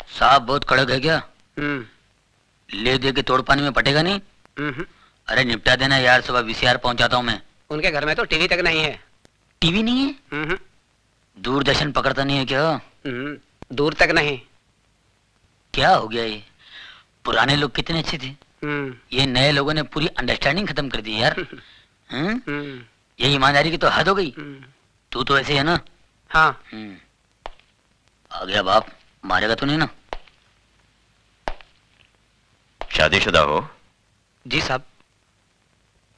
साहब बहुत कड़क है क्या? ले दे के तोड़ पानी में पटेगा नहीं? अरे निपटा देना यार, सुबह वीसीआर पहुंचाता हूँ मैं। उनके घर में तो टीवी तक नहीं है। टीवी नहीं है? दूरदर्शन पकड़ता नहीं है क्या? दूर तक नहीं। क्या हो गया ये? पुराने लोग कितने अच्छे थे, ये नए लोगों ने पूरी अंडरस्टैंडिंग खत्म कर दी यार। ये ईमानदारी की तो हद हो गई। तू तो ऐसे है ना? हाँ। आ गया बाप, मारेगा तो नहीं ना? शादीशुदा हो? जी साहब।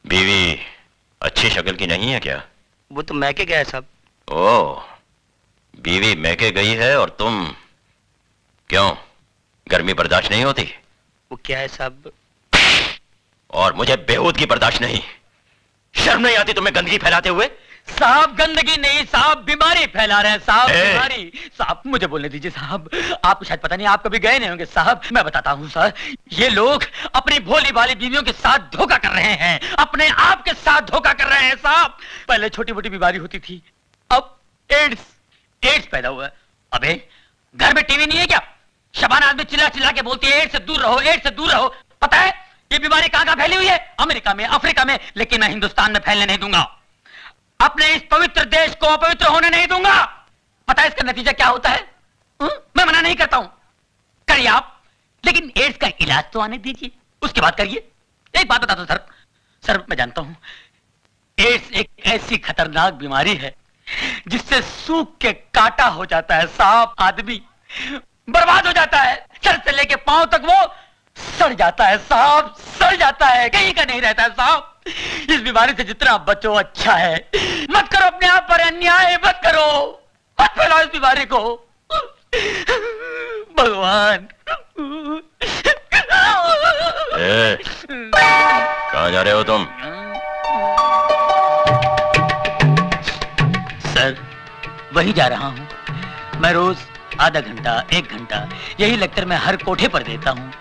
बीवी अच्छी शक्ल की नहीं है क्या? वो तो मैके गया है साहब। ओह, बीवी मैके गई है और तुम क्यों, गर्मी बर्दाश्त नहीं होती? वो क्या है साहब? और मुझे बेहूदगी बर्दाश्त नहीं। शर्म नहीं आती तुम्हें गंदगी फैलाते हुए? साहब गंदगी नहीं साहब, बीमारी फैला रहे हैं साहब, बीमारी। साहब मुझे बोलने दीजिए साहब, आपको शायद पता नहीं, आप कभी गए नहीं होंगे साहब। मैं बताता हूँ सर, ये लोग अपनी भोली भाली बीवियों के साथ धोखा कर रहे हैं, अपने आप के साथ धोखा कर रहे हैं साहब। पहले छोटी मोटी बीमारी होती थी, अब एड्स पैदा हुआ है। अबे घर में टीवी नहीं है क्या? शबाना आदमी चिल्ला चिल्ला के बोलती है एड्स से दूर रहो, एड्स से दूर रहो। पता है ये बीमारी कहां फैली हुई है? अमेरिका में, अफ्रीका में, लेकिन मैं हिंदुस्तान में फैलने नहीं दूंगा। अपने इस पवित्र देश को अपवित्र होने नहीं दूंगा। पता है इसका नतीजा क्या होता है? मैं मना नहीं करता हूं, करिए आप, लेकिन एड्स का इलाज तो आने दीजिए, उसके बाद करिए। एक बात बता दो सर, मैं जानता हूं एड्स एक ऐसी खतरनाक बीमारी है जिससे सूख के काटा हो जाता है साहब, आदमी बर्बाद हो जाता है, सर से लेके पांव तक वो सड़ जाता है साहब, सड़ जाता है, कहीं का नहीं रहता है साहब। इस बीमारी से जितना बचो अच्छा है। मत करो अपने आप पर अन्याय, मत करो, मत फैलाओ इस बीमारी को। भगवान। कहाँ जा रहे हो तुम? सर वही जा रहा हूँ, मैं रोज आधा घंटा 1 घंटा यही लेक्चर मैं हर कोठे पर देता हूँ।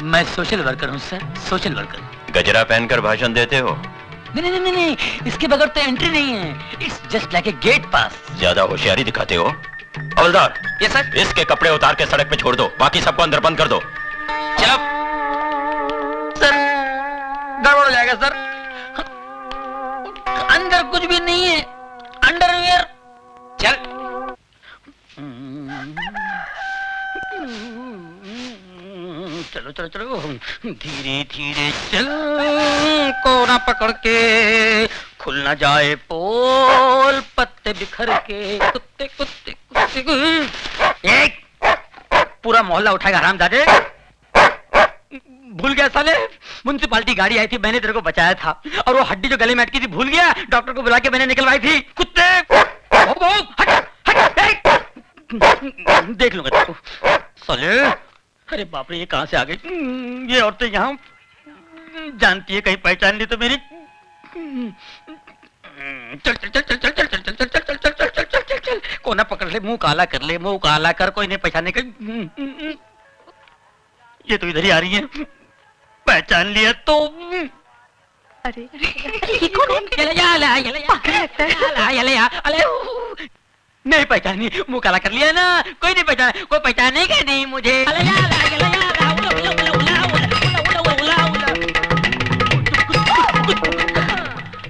मैं सोशल वर्कर हूँ सर, सोशल वर्कर। गजरा पहनकर भाषण देते हो? नहीं, इसके बगैर तो एंट्री नहीं है। It's just like a gate pass. ज्यादा होशियारी दिखाते हो। हवलदार, ये सर, इसके कपड़े उतार के सड़क पे छोड़ दो, बाकी सबको अंदर बंद कर दो। चलो सर, गड़बड़ हो जाएगा सर, अंदर कुछ भी नहीं है, अंडरवियर। चल। चलो धीरे धीरे चल, कोना पकड़ के खुल ना जाए पोल, पत्ते बिखर के कुत्ते कुत्ते कुत्ते। एक पूरा मोहल्ला उठाएगा हरामजादे। भूल गया साले, म्युनिसिपालिटी गाड़ी आई थी, मैंने तेरे को बचाया था, और वो हड्डी जो गले में अटकी थी भूल गया, डॉक्टर को बुला के मैंने निकलवाई थी। कुत्ते हट, देख लूंगा तेरे को साले। अरे बाप रे, ये कहां से आ गई? ये औरतें यहाँ जानती है, कहीं पहचान ली तो मेरी। चल चल चल चल चल चल चल चल चल चल चल चल चल चल चल चल, कोना पकड़ ले, मुंह काला कर ले, मुंह काला कर, कोई नहीं पहचानने का। ये तो इधर ही आ रही है, पहचान लिया तो। अरे ये कौन है? नहीं पहचानी, मुंह काला कर लिया ना, कोई नहीं पहचाना, कोई पहचानेगा नहीं मुझे।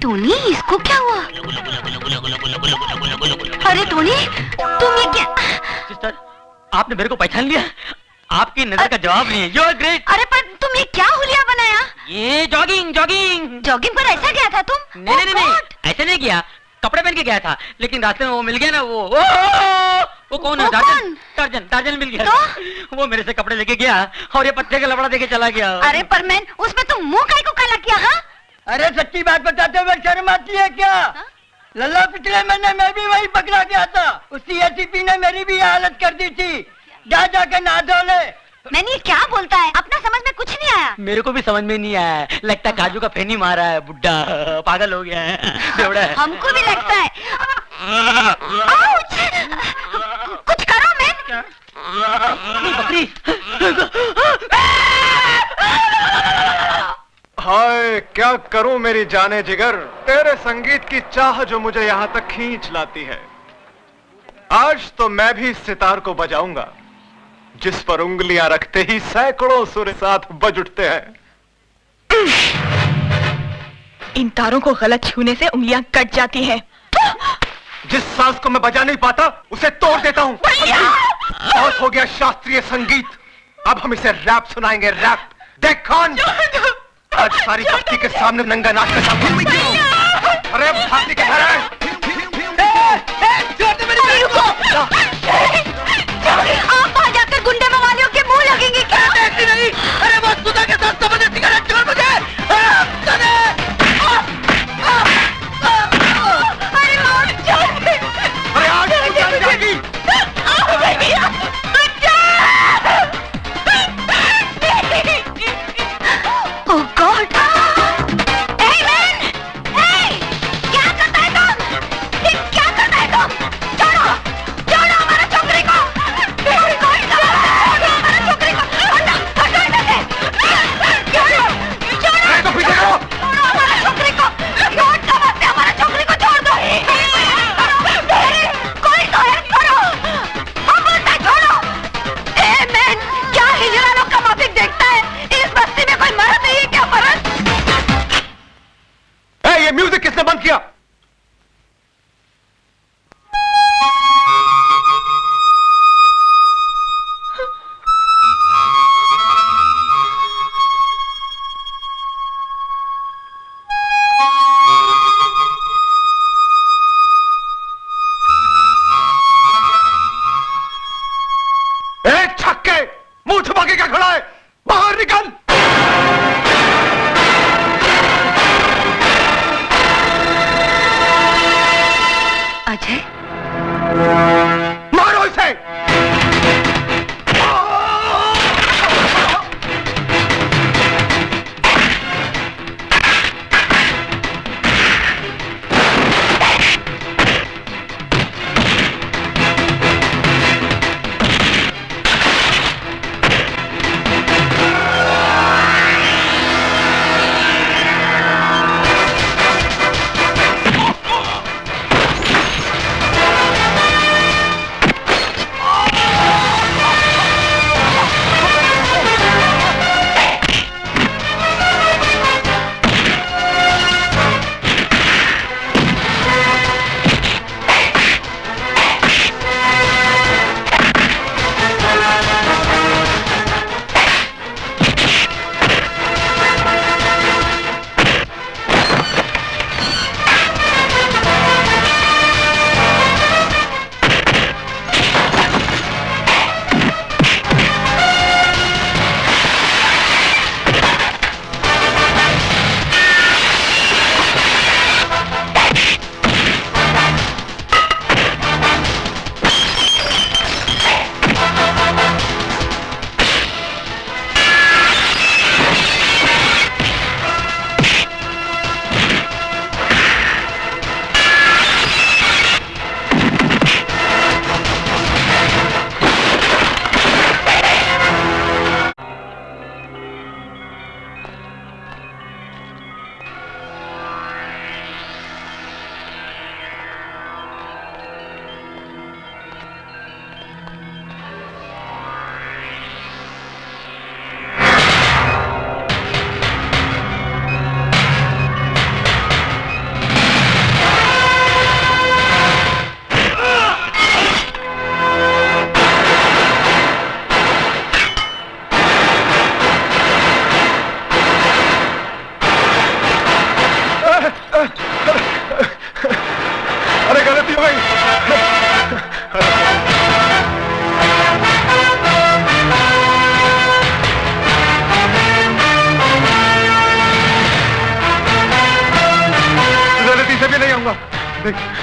टोनी, इसको क्या हुआ? अरे टोनी, तुम ये क्या? सिस्टर, आपने मेरे को पहचान लिया? आपकी नजर का जवाब नहीं है। You're great। अरे पर तुम ये क्या हुलिया बनाया? ये जॉगिंग पर ऐसा गया था तुम? नहीं, ऐसे नहीं किया, कपड़े पहन के गया था, लेकिन रास्ते में वो मिल गया ना, वो कौन है? टार्जन मिल गया तो? वो मेरे से कपड़े लेके गया और ये पत्ते का लबड़ा देके चला गया। अरे पर मैन, उसमें तुम मुंह काहे को काला किया? हाँ, अरे सच्ची बात बताते हुए शर्म आती है क्या? लल्ला पिछले महीने मैं भी वही पकड़ा गया था, उसी एसीपी ने मेरी भी हालत कर दी थी। जाके नहा धो ले। मैंने क्या बोलता है, अपना समझ में कुछ नहीं आया। मेरे को भी समझ में नहीं आया, लगता काजू का फेनी मारा है, बुड्ढा पागल हो गया है, बेवड़ा है। हमको भी लगता है। कुछ करो मैन। बकरी। हाय मैं क्या करूं मेरी जाने जिगर, तेरे संगीत की चाह जो मुझे यहां तक खींच लाती है। आज तो मैं भी सितार को बजाऊंगा, जिस पर उंगलियां रखते ही सैकड़ों सुर साथ बज उठते हैं। इन तारों को गलत छूने से उंगलियां कट जाती हैं। जिस सांस को मैं बजा नहीं पाता उसे तोड़ देता हूं। बहुत हो गया शास्त्रीय संगीत, अब हम इसे रैप सुनाएंगे, रैप। देख कौन आज सारी बस्ती के सामने नंगा नाच कर जाऊंगा। अरे भाती के घर है। आप वहाँ जाकर गुंडे मवालियों के मुंह लगेंगे क्या? नहीं, अरे वो सुधा के साथ समझे सिगरेट छोड़ मुझे। अरे आज तू जान जाएगी। Oh God! Hey man! Hey! क्या करता है तुम? क्या करता है तुम? छोड़ो! छोड़ो हमारे छोकरी को! छोड़ो हमारे छोकरी को! हटो इधर से! छोड़ो! छोड़ो! तो पीछे करो। छोड़ो हमारे छोकरी को! छोड़ दो मत, हमारे छोकरी को छोड़ दो! कोई तो हेल्प करो! हम बोलते हैं छोड़ो! Hey man! क्या हिजड़ा लोग का माफिक देखता है? इस बस्ती में कोई मर्द नहीं है क्या? मर्द? ये म्यूजिक किसने बंद किया? छक्के, मुंह छुपा के क्या खड़ा है? बाहर निकल। अजय? मारो इसे।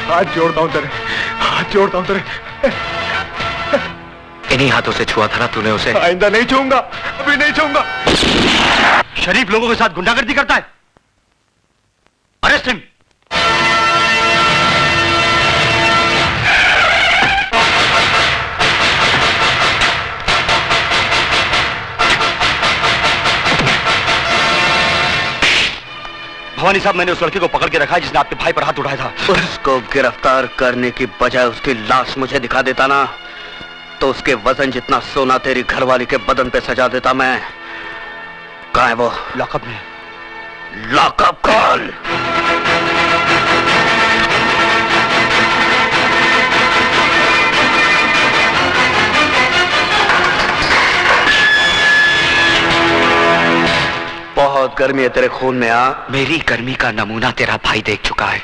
हाथ जोड़ता हूं तेरे, हाथ जोड़ता हूं तेरे। इन्हीं हाथों से छुआ था ना तूने उसे। आइंदा नहीं छूऊंगा, अभी नहीं छूऊंगा। शरीफ लोगों के साथ गुंडागर्दी करता है, अरेस्ट हिम। भवानी साहब, मैंने उस लड़के को पकड़ के रखा है जिसने आपके भाई पर हाथ उठाया था। उसको गिरफ्तार करने की बजाय उसकी लाश मुझे दिखा देता ना, तो उसके वजन जितना सोना तेरी घरवाली के बदन पे सजा देता मैं। कहाँ है वो? लॉकअप में। Lockup call. बहुत गर्मी है तेरे खून में। मेरी गर्मी का नमूना तेरा भाई देख चुका है।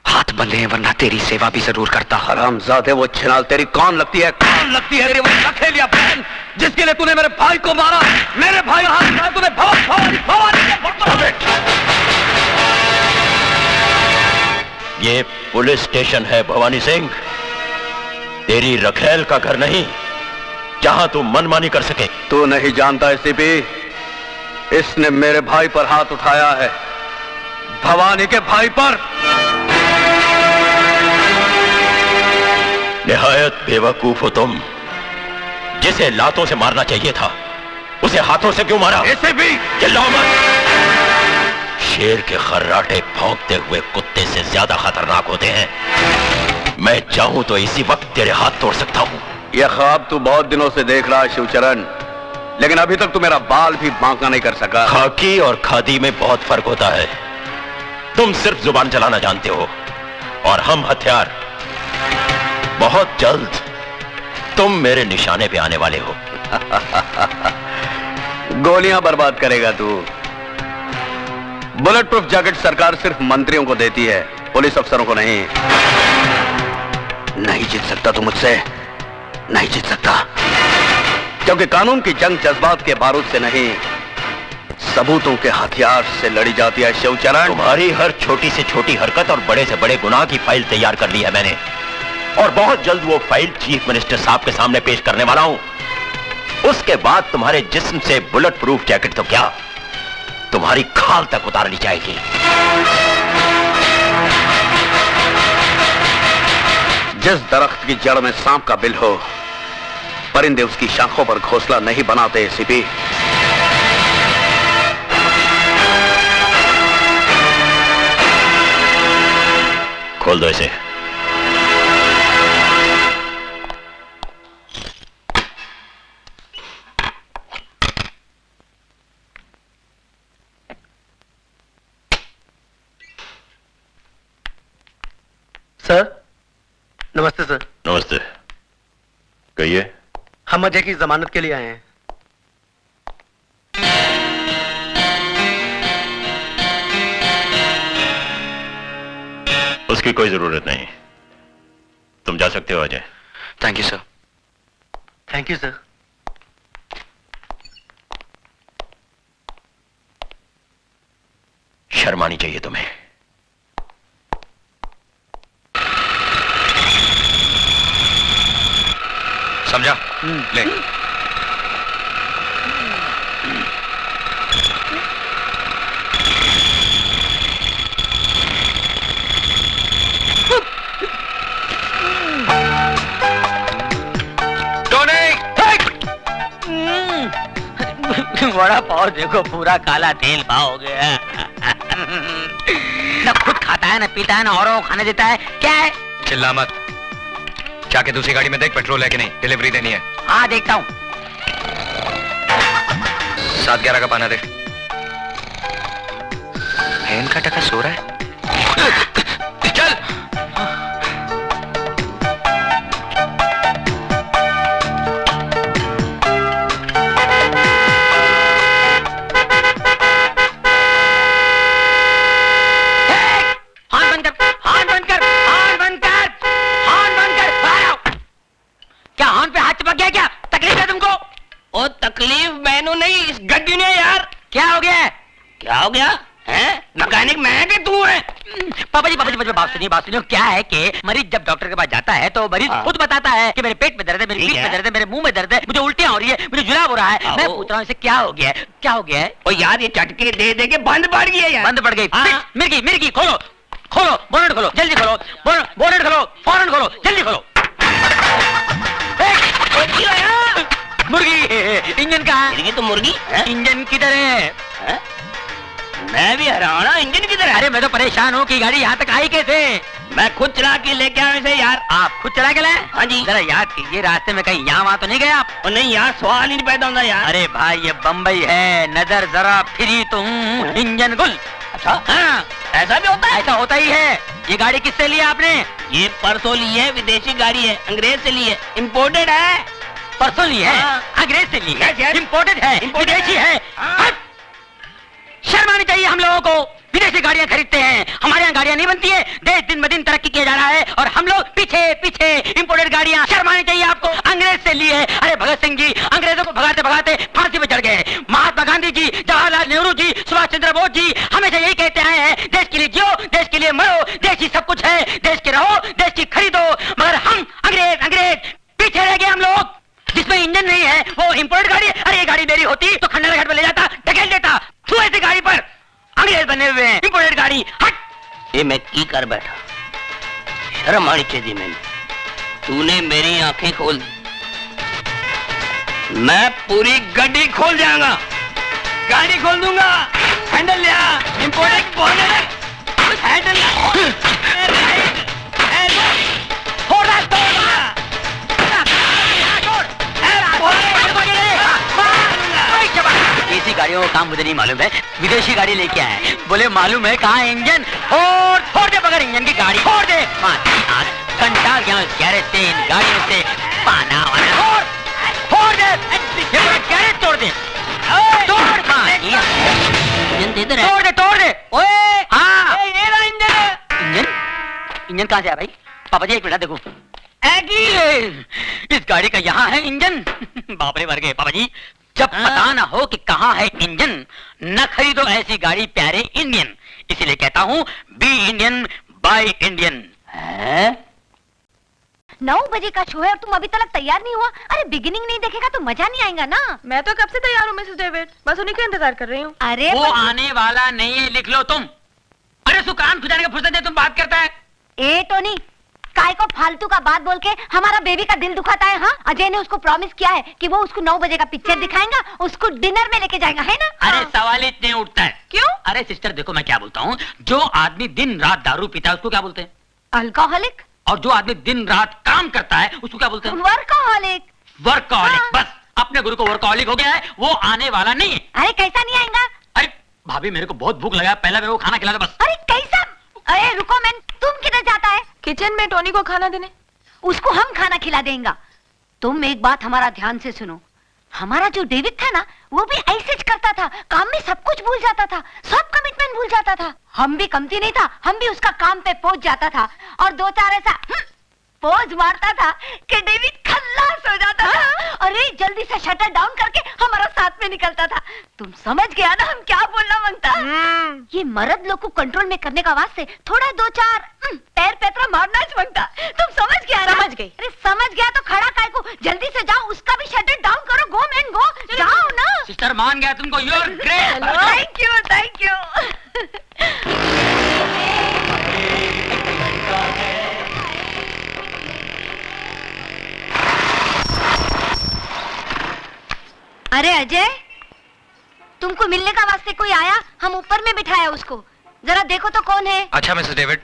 हाथ बंधे हैं, वरना तेरी सेवा भी जरूर करता। हरामजादे, वो छिनाल तेरी कौन लगती है? कौन लगती है तेरी वो लखेलिया बहन, जिसके लिए तूने मेरे भाई को मारा? मेरे भाई का हाथ उठाया तूने। ये पुलिस स्टेशन है भवानी सिंह, तेरी रखेल का घर नहीं, जहां तू मनमानी कर सके। तू नहीं जानता एसीपी, इसने मेरे भाई पर हाथ उठाया है, भवानी के भाई पर। निहायत बेवकूफ हो तुम। जिसे लातों से मारना चाहिए था, उसे हाथों से क्यों मारा? एसीपी चिल्लाओ मत। शेर के खर्राटे भौंकते हुए कुत्ते से ज्यादा खतरनाक होते हैं। मैं चाहूं तो इसी वक्त तेरे हाथ तोड़ सकता हूं। यह ख्वाब तू बहुत दिनों से देख रहा है शिवचरण, लेकिन अभी तक तू मेरा बाल भी बांका नहीं कर सका। खाकी और खादी में बहुत फर्क होता है। तुम सिर्फ जुबान चलाना जानते हो और हम हथियार। बहुत जल्द तुम मेरे निशाने पे आने वाले हो। गोलियां बर्बाद करेगा तू। बुलेट प्रूफ जैकेट सरकार सिर्फ मंत्रियों को देती है, पुलिस अफसरों को नहीं। नहीं जीत सकता तू मुझसे, नहीं जीत सकता, क्योंकि कानून की जंग जज्बात के बारूद से नहीं, सबूतों के हथियार से लड़ी जाती है शिवचरण। तुम्हारी हर छोटी से छोटी हरकत और बड़े से बड़े गुनाह की फाइल तैयार कर ली है मैंने, और बहुत जल्द वो फाइल चीफ मिनिस्टर साहब के सामने पेश करने वाला हूं। उसके बाद तुम्हारे जिस्म से बुलेट प्रूफ जैकेट तो क्या, तुम्हारी खाल तक उतार ली जाएगी। जिस दरख्त की जड़ में सांप का बिल हो, परिंदे उसकी शाखों पर घोंसला नहीं बनाते एसीपी। खोल दो इसे। सर नमस्ते। सर नमस्ते, कहिए। हम अजय की जमानत के लिए आए हैं। उसकी कोई जरूरत नहीं, तुम जा सकते हो Ajay. Thank you sir. Thank you sir. शर्म आनी चाहिए तुम्हें। समझा? ले। बड़ा पाव देखो, पूरा काला तेल पाव हो गया। न खुद खाता है, न पीता है, न औरों को खाने देता है। क्या है? चिल्ला मत। जाके दूसरी गाड़ी में देख पेट्रोल है कि नहीं, डिलीवरी देनी है। हाँ देखता हूँ। 7-11 का पाना दे। बहन का टका सो रहा है। चल। तकलीफ मैनू नहीं, इस गड्डी ने यार। क्या हो गया है? क्या हो गया है? मैकेनिक मैं कि तू है? पापा जी बात सुनिए। क्या है कि मरीज जब डॉक्टर के पास जाता है तो मरीज खुद बताता है कि मेरे पेट में दर्द है, मेरे पीठ में दर्द है, मेरे मुंह में दर्द है, मुझे उल्टियां हो रही है, मुझे जुलाब हो रहा है। मैं पूछ रहा हूँ इसे क्या हो गया है? क्या हो गया है? ओ यार ये चटके दे दे के बंद पड़ गई है यार। बंद पड़ गई। मिर्गी खोलो, बोनट खोलो, जल्दी खोलो, बोनट खोलो, फौरन खोलो, जल्दी खोलो। मुर्गी, इंजन कहाँ है? मुर्गी तो मुर्गी है? इंजन किधर है? मैं भी हैरान हूं, इंजन किधर है? अरे मैं तो परेशान हूँ कि गाड़ी यहाँ तक आई कैसे। मैं खुद चला के लेके आया इसे यार। आप खुद चला के लाए? हाँ जी। जरा याद कीजिए, रास्ते में कहीं यहाँ वहाँ तो नहीं गए आप? और नहीं यार, सवाल ही नहीं पैदा होता यार। अरे भाई ये बम्बई है, नजर जरा फिरी तो हूँ, इंजन गुल। अच्छा हाँ, ऐसा भी होता है? ऐसा होता ही है। ये गाड़ी किससे ली आपने? ये परसों ली है, विदेशी गाड़ी है, अंग्रेज से ली है, इम्पोर्टेड है। परसों ली है? हाँ। अंग्रेज से ली Yes, है, yes. इम्पोर्टेड है, Imported विदेशी है। है। हाँ। हट! शर्म आनी चाहिए हम लोगों को। विदेशी गाड़ियां खरीदते हैं, हमारे यहाँ गाड़ियां नहीं बनती है। देश दिन ब दिन तरक्की किया जा रहा है और हम लोग पीछे पीछे इम्पोर्टेड गाड़ियां। शर्म आनी चाहिए आपको। अंग्रेज से ली है। अरे भगत सिंह जी अंग्रेजों को भगाते भगाते फांसी पे चढ़ गए। महात्मा गांधी जी, जवाहरलाल नेहरू जी, सुभाष चंद्र बोस जी हमेशा यही कहते आए हैं, देश के लिए जियो, देश के लिए मरो, देश ही सब कुछ है, देश के रहो, देश की खरीदो। मगर हम अंग्रेज अंग्रेज पीछे रह गए हम लोग। जिसमें इंजन नहीं है वो इम्पोर्टेड गाड़ी। अरे ये गाड़ी मेरी होती तो खंडाला घाट पे ले जाता, ढकेल देता। तू ऐसी गाड़ी पर अंग्रेज बने हुए हैं, इम्पोर्टेड गाड़ी। हट! ये मैं की कर बैठा, शर्म आनी चाहिए मैंने। तूने मेरी आंखें खोल दी, मैं पूरी गड्डी खोल जाऊंगा, गाड़ी खोल दूंगा। हैंडल लिया, इम्पोर्टेड बोलने लग, हैंडल देसी गाड़ियों का काम मुझे नहीं मालूम है, विदेशी गाड़ी लेके आए। बोले मालूम है कहाँ है इंजन? और फोड़ दे बगैर इंजन की गाड़ी, फोड़ दे। घंटा गया इस गैरेज से, इन गाड़ियों से पाना वाना। फोड़ दे, ये पूरा गैरेज तोड़ दे, तोड़ तोड़ दे, तोड़ दे। ओए हाँ, इंजन इंजन कहाँ से आया भाई? पापा जी एक मिनट देखो, इस गाड़ी का यहाँ है इंजन। बाप रे मर गए पापा जी। जब पता ना हो कि कहाँ है इंजन, न खरीदो ऐसी गाड़ी प्यारे इंडियन। इसीलिए कहता हूँ बी इंडियन बाय इंडियन। 9 बजे का शो है और तुम अभी तक तैयार नहीं हुआ। अरे बिगिनिंग नहीं देखेगा तो मजा नहीं आएगा ना। मैं तो कब से तैयार हूँ मिसेस डेविड, बस उन्हीं का इंतजार कर रही हूँ। अरे वो आने वाला नहीं है, लिख लो तुम। अरे सुकान खुजाने का फुर्सत है, तुम बात करता है। ए टोनी, काय को फालतू का बात बोल के हमारा बेबी का दिल दुखाता है? हाँ, अजय ने उसको प्रॉमिस किया है कि वो उसको 9 बजे का पिक्चर दिखाएगा, उसको डिनर में लेके जाएगा, है ना? अरे हाँ। सवाल ही नहीं उठता है। क्यों? अरे सिस्टर देखो मैं क्या बोलता हूँ, जो आदमी दिन रात दारू पीता है उसको क्या बोलते हैं? अल्कोहलिक। और जो आदमी दिन रात काम करता है उसको क्या बोलते हैं? वर्कोहलिक। वर्कहॉलिक। हाँ। बस अपने गुरु को वर्कहॉलिक हो गया है, वो आने वाला नहीं है। अरे कैसा नहीं आएगा? अरे भाभी मेरे को बहुत भूख लगा, पहले मेरे को खाना खिला दो बस। अरे कैसा? अरे रुको मैन, तुम किधर जाता है? किचन में टोनी को खाना देने। उसको हम खाना खिला देंगे। तुम एक बात हमारा ध्यान से सुनो, हमारा जो डेविड था ना, वो भी ऐसे ही करता था, काम में सब कुछ भूल जाता था, सब कमिटमेंट भूल जाता था। हम भी कमती नहीं था, हम भी उसका काम पे पहुंच जाता था और 2-4 ऐसा पोज मारता था कि डेविड खल्लास हो जाता था। अरे जल्दी से शटर डाउन करके हमारा साथ में निकलता था। तुम समझ गया ना हम क्या बोलना मांगता? ये मर्द लोग को कंट्रोल में करने का वास्ते थोड़ा 2-4 पैर पैतरा मारना मांगता। तुम समझ गया ना? समझ गई। अरे समझ गया तो खड़ा काय को, जल्दी से जाओ, उसका भी शटर डाउन करो। गो मैन गो, जाओ ना। सिस्टर मान गया तुमको, you are great. Thank you, thank you. अरे अजय, तुमको मिलने का वास्ते कोई आया, हम ऊपर में बिठाया उसको, जरा देखो तो कौन है। अच्छा मिसेस डेविड।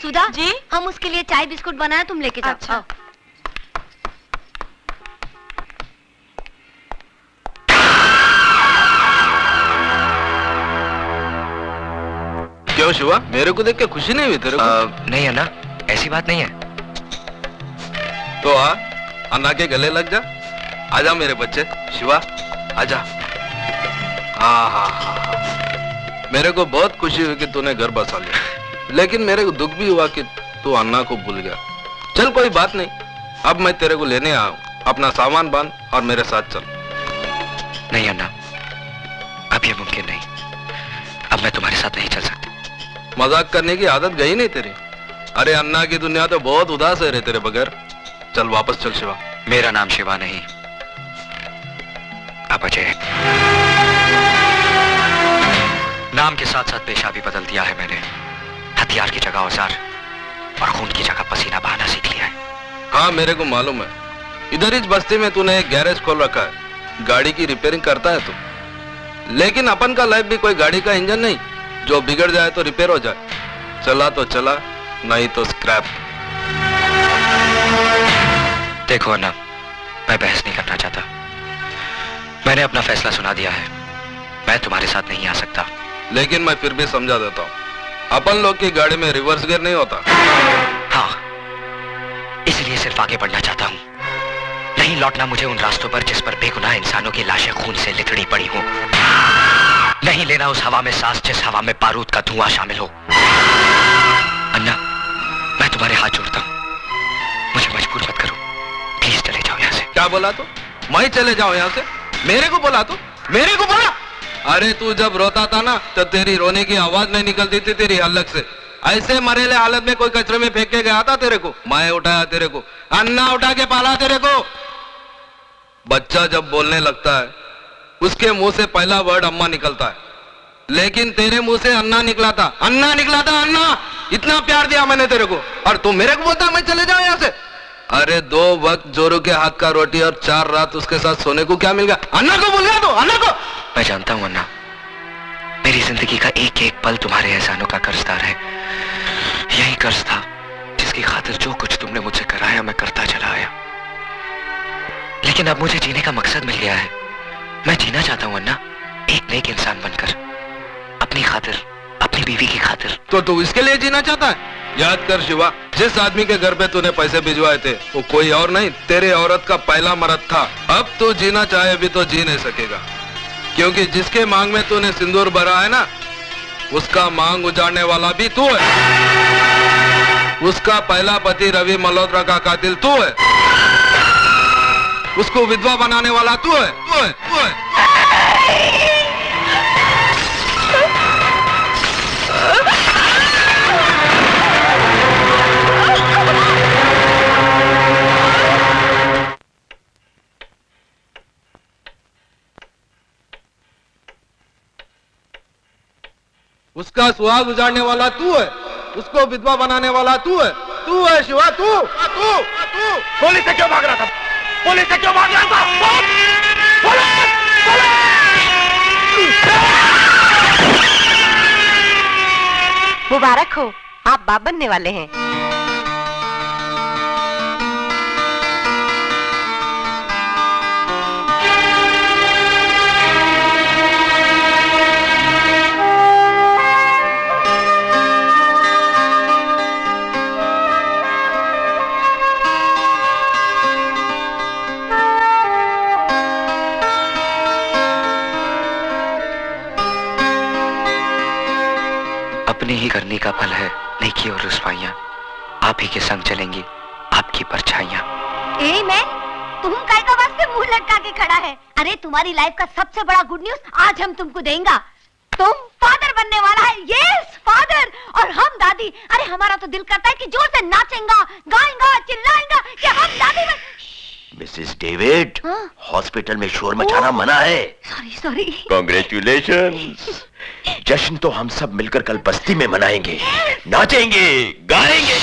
सुधा जी? हम उसके लिए चाय बिस्कुट बनाया, तुम लेके जाओ। अच्छा। आओ। क्यों शिवा, मेरे को देख के खुशी नहीं हुई तेरे को? नहीं है ना, ऐसी बात नहीं है। तो आ, अन्ना के गले लग जा। आजा मेरे बच्चे, शिवा आजा। हाँ, मेरे को बहुत खुशी हुई कि तूने घर बसा लिया, लेकिन मेरे को दुख भी हुआ कि तू अन्ना को भूल गया। चल कोई बात नहीं, अब मैं तेरे को लेने आया हूँ। अपना सामान बांध और मेरे साथ चल। नहीं अन्ना, अब ये मुमकिन नहीं। अब मैं तुम्हारे साथ नहीं चल सकती। मजाक करने की आदत गई नहीं तेरी। अरे अन्ना की दुनिया तो बहुत उदास है रे तेरे बगैर। चल वापस चल शिवा। मेरा नाम शिवा नहीं, अब अजय है। नाम के साथ साथ पेशा भी बदल दिया है मैंने। हथियार की जगह औजार और खून की जगह पसीना बहाना सीख लिया है। हाँ मेरे को मालूम है, इधर इस बस्ती में तूने एक गैरेज खोल रखा है। गाड़ी की रिपेयरिंग करता है तू? लेकिन अपन का लाइफ भी कोई गाड़ी का इंजन नहीं जो बिगड़ जाए तो रिपेयर हो जाए। चला तो चला, नहीं तो स्क्रैप। देखो अन्ना, मैं बहस नहीं करना चाहता। मैंने अपना फैसला सुना दिया है। मैं तुम्हारे साथ नहीं आ सकता। लेकिन मैं फिर भी समझा देता हूँ, अपन लोग की गाड़ी में रिवर्स गियर नहीं होता। हाँ, इसलिए सिर्फ आगे बढ़ना चाहता हूँ। नहीं लौटना मुझे उन रास्तों पर जिस पर बेगुनाह इंसानों की लाशें खून से लिथड़ी पड़ी हो। नहीं लेना उस हवा में सांस जिस हवा में बारूद का धुआं शामिल हो। अन्ना, मैं तुम्हारे हाथ जोड़ता हूँ, मुझे मजबूर मत करो। प्लीज चले जाओ यहाँ से। क्या बोला तो? मैं चले जाऊं यहाँ से? मेरे को बोला तो? मेरे को बोला? अरे तू जब रोता था ना तो तेरी रोने की आवाज नहीं निकलती थी तेरी हलक से। ऐसे मरेले हालत में कोई कचरे में फेंक के गया था तेरे को? मैं उठाया तेरे को, अन्ना उठा के पाला तेरे को। बच्चा जब बोलने लगता है उसके मुंह से पहला वर्ड अम्मा निकलता है, लेकिन तेरे मुंह से अन्ना निकला था, अन्ना निकला था, अन्ना। इतना प्यार दिया मैंने तेरे को और तू मेरे को बोलता मैं चले जाऊं यहाँ से? अरे 2 वक्त जोरू के हाथ का रोटी और 4 रात उसके साथ सोने को क्या मिल गया? अन्ना को भूल गया तू? अन्ना को? मैं जानता हूं अन्ना, मेरी जिंदगी का एक एक पल तुम्हारे एहसानों का कर्जदार है। यही कर्ज था जिसकी खातिर जो कुछ तुमने मुझसे कराया मैं करता चला आया। लेकिन अब मुझे जीने का मकसद मिल गया है। मैं जीना चाहता हूं अन्ना, एक नेक इंसान बनकर, अपनी खातिर, अपनी बीवी की खातिर। तो तू इसके लिए जीना चाहता है? याद कर शिवा, जिस आदमी के घर पे तूने पैसे भिजवाए थे वो कोई और नहीं, तेरे औरत का पहला मर्द था। अब तू जीना चाहे भी तो जी नहीं सकेगा, क्योंकि जिसके मांग में तूने सिंदूर भरा है ना, उसका मांग उजाड़ने वाला भी तू है। उसका पहला पति रवि मल्होत्रा का कातिल तू है। उसको विधवा बनाने वाला तू है, तू है, तू है। उसका सुहाग उजाड़ने वाला तू है, उसको विधवा बनाने वाला तू है शिवा, तू। पुलिस से क्यों भाग रहा था? पुलिस से क्यों भाग रहा था? मुबारक हो, आप बाप बनने वाले हैं। अपनी ही करनी का फल है नेकी और रुसवाइयां। आप ही के संग चलेंगी आपकी परछाइयां। ए मैं, तुम काय का वास्ते मुंह लटका के खड़ा है? अरे तुम्हारी लाइफ का सबसे बड़ा गुड न्यूज आज हम तुमको देंगे। तुम फादर बनने वाला है। यस फादर, और हम दादी। अरे हमारा तो दिल करता है कि जोर से नाचेंगा, गाएंगा, चिल्लाएंगा कि हम दादी बन। मिसेस डेविड, हॉस्पिटल में शोर मचाना मना है। Sorry sorry. कांग्रेचुलेशंस। जश्न तो हम सब मिलकर कल बस्ती में मनाएंगे, नाचेंगे, गाएंगे।